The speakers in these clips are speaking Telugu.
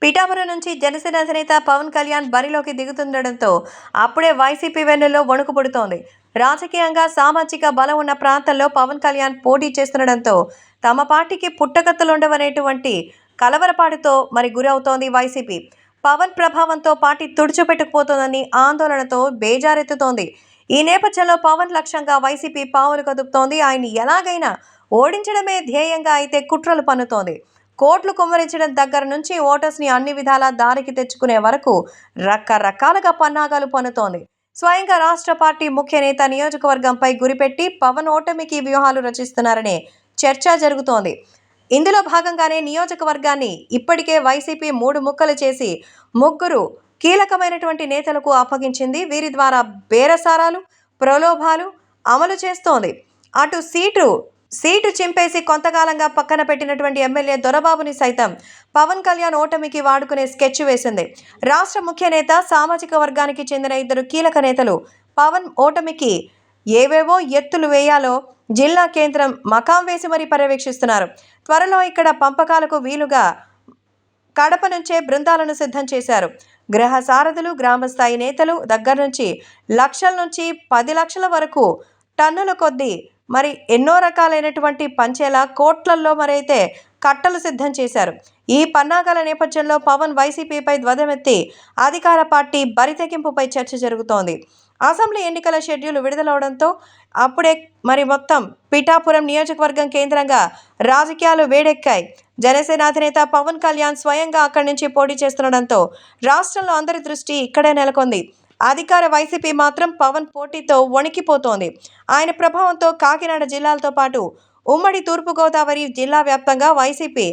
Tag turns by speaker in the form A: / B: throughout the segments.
A: పిఠాపురం నుంచి జనసేన అధినేత పవన్ కళ్యాణ్ బరిలోకి దిగుతుండటంతో అప్పుడే వైసీపీ వెన్నులో వణుకు పుడుతోంది. రాజకీయంగా సామాజిక బలం ఉన్న ప్రాంతాల్లో పవన్ కళ్యాణ్ పోటీ చేస్తుండటంతో తమ పార్టీకి పుట్టగతులుండవనేటువంటి కలవరపాటుతో గురవుతోంది వైసీపీ. పవన్ ప్రభావంతో పార్టీ తుడిచిపెట్టుకుపోతోందని ఆందోళనతో బేజారెత్తుతోంది. ఈ నేపథ్యంలో పవన్ లక్ష్యంగా వైసీపీ పావులు కదుపుతోంది. ఆయన్ని ఎలాగైనా ఓడించడమే ధ్యేయంగా అయితే కుట్రలు పన్నుతోంది. కోట్లు కుమ్మరించడం దగ్గర నుంచి ఓటర్స్ని అన్ని విధాలా దారికి తెచ్చుకునే వరకు రకరకాలుగా పన్నాగాలు పన్నుతోంది. స్వయంగా రాష్ట్ర పార్టీ ముఖ్య నేత నియోజకవర్గంపై గురిపెట్టి పవన్ ఓటమికి వ్యూహాలు రచిస్తున్నారనే చర్చ జరుగుతోంది. ఇందులో భాగంగానే నియోజకవర్గాన్ని ఇప్పటికే వైసీపీ 3 ముక్కలు చేసి ముగ్గురు కీలకమైనటువంటి నేతలకు అప్పగించింది. వీరి ద్వారా బేరసారాలు, ప్రలోభాలు అమలు చేస్తోంది. అటు సీటు చింపేసి కొంతకాలంగా పక్కన పెట్టినటువంటి ఎమ్మెల్యే దొరబాబుని సైతం పవన్ కళ్యాణ్ ఓటమికి వాడుకునే స్కెచ్ వేసింది. రాష్ట్ర ముఖ్య నేత, సామాజిక వర్గానికి చెందిన 2 కీలక నేతలు పవన్ ఓటమికి ఏవేవో ఎత్తులు వేయాలో జిల్లా కేంద్రం మకాం వేసి మరీ పర్యవేక్షిస్తున్నారు. త్వరలో ఇక్కడ పంపకాలకు వీలుగా కడప నుంచే బృందాలను సిద్ధం చేశారు. గృహ సారథులు, గ్రామస్థాయి నేతలు దగ్గర నుంచి లక్షల నుంచి 10 లక్షల వరకు టన్నుల కొద్దీ ఎన్నో రకాలైనటువంటి పంచేలా కోట్లల్లో మరైతే కట్టలు సిద్ధం చేశారు. ఈ పన్నాగాల నేపథ్యంలో పవన్ వైసీపీపై ధ్వజమెత్తి అధికార పార్టీ బరితెగింపుపై చర్చ జరుగుతోంది. అసెంబ్లీ ఎన్నికల షెడ్యూల్ విడుదలవడంతో అప్పుడే మొత్తం పిఠాపురం నియోజకవర్గం కేంద్రంగా రాజకీయాలు వేడెక్కాయి. జనసేన అధినేత పవన్ కళ్యాణ్ స్వయంగా అక్కడి నుంచి పోటీ చేస్తుండడంతో రాష్ట్రంలో అందరి దృష్టి ఇక్కడే నెలకొంది. అధికార వైసీపీ మాత్రం పవన్ పోటీతో వణికిపోతోంది. ఆయన ప్రభావంతో కాకినాడ జిల్లాలతో పాటు ఉమ్మడి తూర్పుగోదావరి జిల్లా వ్యాప్తంగా వైసీపీ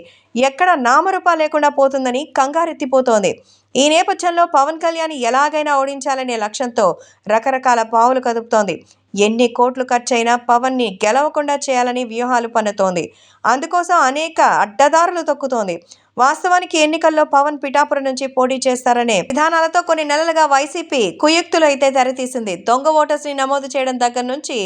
A: ఎక్కడ నామరూపా లేకుండా పోతుందని కంగారెత్తిపోతోంది. ఈ నేపథ్యంలో పవన్ కళ్యాణ్ ఎలాగైనా ఓడించాలనే లక్ష్యంతో రకరకాల పావులు కదుపుతోంది. ఎన్ని కోట్లు ఖర్చైనా పవన్ని గెలవకుండా చేయాలని వ్యూహాలు పన్నుతోంది. అందుకోసం అనేక అడ్డదారులు తొక్కుతోంది. వాస్తవానికి ఎన్నికల్లో పవన్ పిఠాపురం నుంచి పోటీ చేస్తారనే విధానాలతో కొన్ని నెలలుగా వైసీపీ కుయుక్తులు అయితే తెరతీసింది. దొంగ ఓటర్స్ని నమోదు చేయడం దగ్గర నుంచి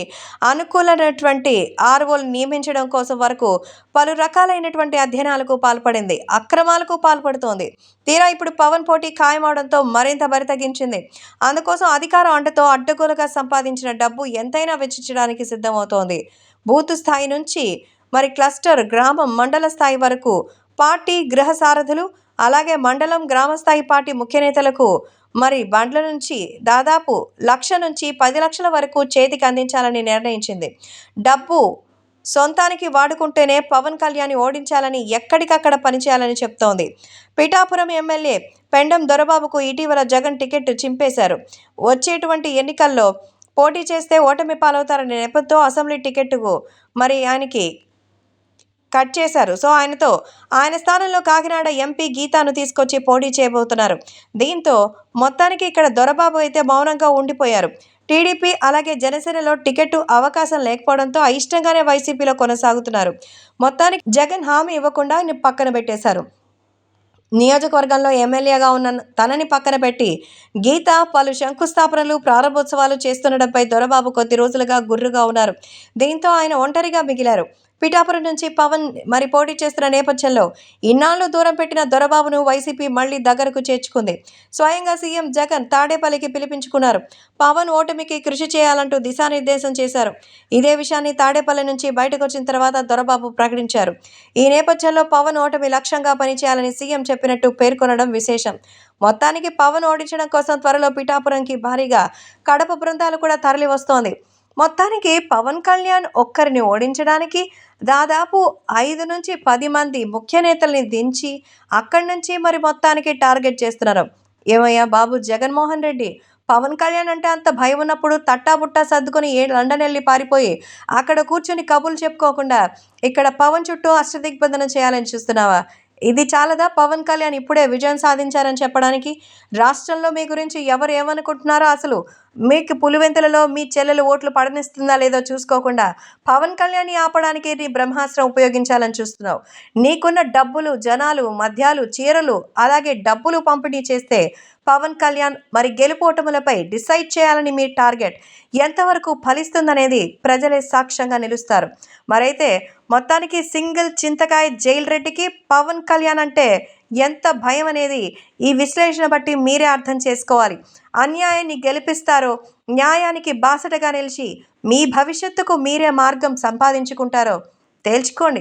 A: అనుకూలమైనటువంటి ఆర్ఓలు నియమించడం కోసం వరకు పలు రకాలైనటువంటి అధ్యయనాలకు పాల్పడింది. అక్రమాలకు పాల్పడుతోంది. తీరా ఇప్పుడు పవన్ పోటీ ఖాయమవడంతో మరింత బరితెగించింది. అందుకోసం అధికారం అంటతో అడ్డగోలుగా సంపాదించిన డబ్బు ఎంతైనా వెచ్చించడానికి సిద్ధమవుతోంది. బూత్ స్థాయి నుంచి క్లస్టర్, గ్రామం, మండల స్థాయి వరకు పార్టీ గృహ సారథులు, అలాగే మండలం, గ్రామస్థాయి పార్టీ ముఖ్య నేతలకు బండ్ల నుంచి దాదాపు 1,00,000 నుంచి 10 లక్షల వరకు చేతికి అందించాలని నిర్ణయించింది. డబ్బు సొంతానికి వాడుకుంటేనే పవన్ కళ్యాణ్ ఓడించాలని ఎక్కడికక్కడ పనిచేయాలని చెప్తోంది. పిఠాపురం ఎమ్మెల్యే పెండం దొరబాబుకు ఇటీవల జగన్ టికెట్ చింపేశారు. వచ్చేటువంటి ఎన్నికల్లో పోటీ చేస్తే ఓటమి పాలవుతారనే నెపంతో అసెంబ్లీ టికెట్కు ఆయనకి కట్ చేశారు. సో ఆయన స్థానంలో కాకినాడ ఎంపీ గీతాను తీసుకొచ్చి పోటీ చేయబోతున్నారు. దీంతో మొత్తానికి ఇక్కడ దొరబాబు అయితే మౌనంగా ఉండిపోయారు. టీడీపీ అలాగే జనసేనలో టికెట్ అవకాశం లేకపోవడంతో అయిష్టంగానే వైసీపీలో కొనసాగుతున్నారు. మొత్తానికి జగన్ హామీ ఇవ్వకుండా ఆయన పక్కన పెట్టేశారు. నియోజకవర్గంలో ఎమ్మెల్యేగా ఉన్న తనని పక్కన పెట్టి గీత పలు శంకుస్థాపనలు, ప్రారంభోత్సవాలు చేస్తుండడంపై దొరబాబు కొద్ది రోజులుగా గుర్రుగా ఉన్నారు. దీంతో ఆయన ఒంటరిగా మిగిలారు. పిఠాపురం నుంచి పవన్ పోటీ చేస్తున్న నేపథ్యంలో ఇన్నాళ్లు దూరం పెట్టిన దొరబాబును వైసీపీ మళ్లీ దగ్గరకు చేర్చుకుంది. స్వయంగా సీఎం జగన్ తాడేపల్లికి పిలిపించుకున్నారు. పవన్ ఓటమికి కృషి చేయాలంటూ దిశానిర్దేశం చేశారు. ఇదే విషయాన్ని తాడేపల్లి నుంచి బయటకు వచ్చిన తర్వాత దొరబాబు ప్రకటించారు. ఈ నేపథ్యంలో పవన్ ఓటమి లక్ష్యంగా పనిచేయాలని సీఎం చెప్పినట్టు పేర్కొనడం విశేషం. మొత్తానికి పవన్ ఓడించడం కోసం త్వరలో పిఠాపురంకి భారీగా కడప బృందాలు కూడా తరలి వస్తోంది. మొత్తానికి పవన్ కళ్యాణ్ ఒక్కరిని ఓడించడానికి దాదాపు 5 నుంచి 10 మంది ముఖ్య నేతల్ని దించి అక్కడి నుంచి మొత్తానికి టార్గెట్ చేస్తున్నారు. ఏమయ్యా బాబు జగన్మోహన్ రెడ్డి, పవన్ కళ్యాణ్ అంటే అంత భయం ఉన్నప్పుడు తట్టాబుట్టా సర్దుకొని లండన్ వెళ్ళి పారిపోయి అక్కడ కూర్చొని కబుర్లు చెప్పుకోకుండా ఇక్కడ పవన్ చుట్టూ అష్టదిగ్బంధనం చేయాలని చూస్తున్నావా? ఇది చాలదా పవన్ కళ్యాణ్ ఇప్పుడే విజయం సాధించారని చెప్పడానికి? రాష్ట్రంలో మీ గురించి ఎవరు ఏమనుకుంటున్నారో అసలు మీకు పులివెందులలో మీ చెల్లెలు ఓట్లు పడనిస్తుందా లేదో చూసుకోకుండా పవన్ కళ్యాణ్ ఆపడానికి నీ బ్రహ్మాస్త్రం ఉపయోగించాలని చూస్తున్నావు. నీకున్న డబ్బులు, జనాలు, మద్యాలు, చీరలు, అలాగే డబ్బులు పంపిణీ చేస్తే పవన్ కళ్యాణ్ గెలుపోటములపై డిసైడ్ చేయాలని మీ టార్గెట్ ఎంతవరకు ఫలిస్తుందనేది ప్రజలే సాక్ష్యంగా నిలుస్తారు. మొత్తానికి సింగిల్ చింతకాయ జైల్ రెడ్డికి పవన్ కళ్యాణ్ అంటే ఎంత భయం అనేది ఈ విశ్లేషణ బట్టి మీరే అర్థం చేసుకోవాలి. అన్యాయాన్ని గెలిపిస్తారో, న్యాయానికి బాసటగా నిలిచి మీ భవిష్యత్తుకు మీరే మార్గం సంపాదించుకుంటారో తేల్చుకోండి.